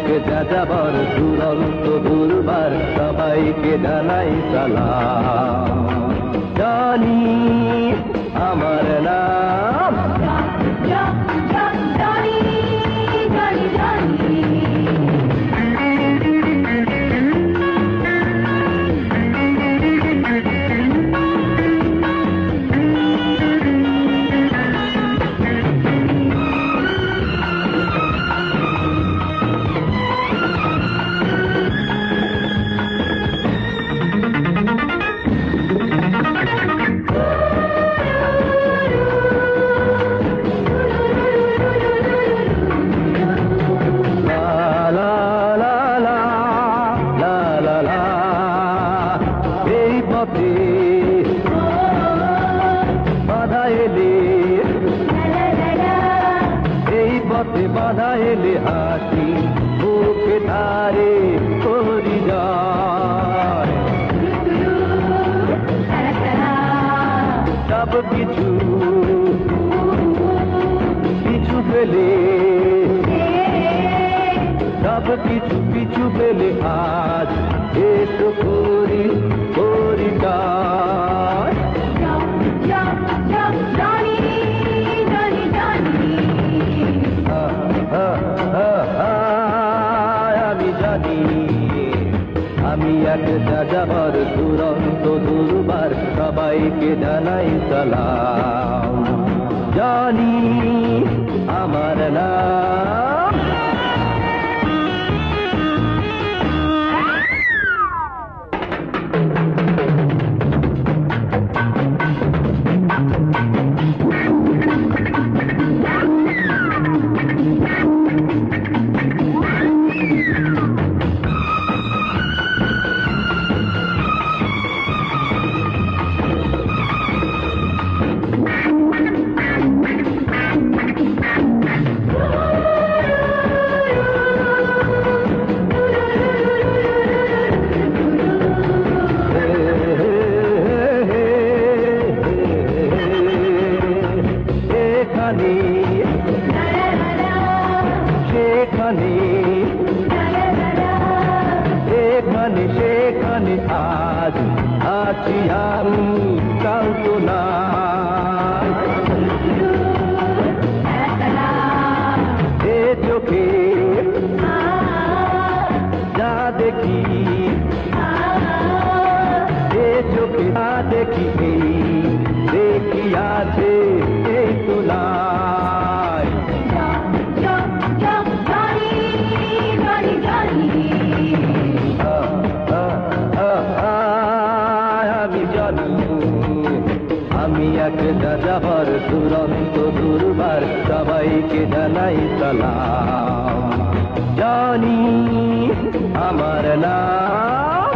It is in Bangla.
এক যাযাবর দুরন্ত দুর্বার সবাইকে জানাই সালাম। জানি আমার নাম বাধা এলে হাসি বুকে ধারে করি যায় সব কিছু পিছু ফেলে সব কিছু পিছু ফেলে আজ এসো করি করি যায়। আমি জানি আমি এক যাযাবর দুরন্ত দুর্বার সবাইকে জানাই সালাম। জানি আমার নাম এখানে সেখানে আজ আছি আমি কাল তো নাই। এ চোখে যা দেখি এ চোখে যা দেখি দেখি আছে এই তো নাই। আমি এক যাযাবর দুরন্ত দুর্বার সবাইকে জানাই সালাম। জানি আমার নাম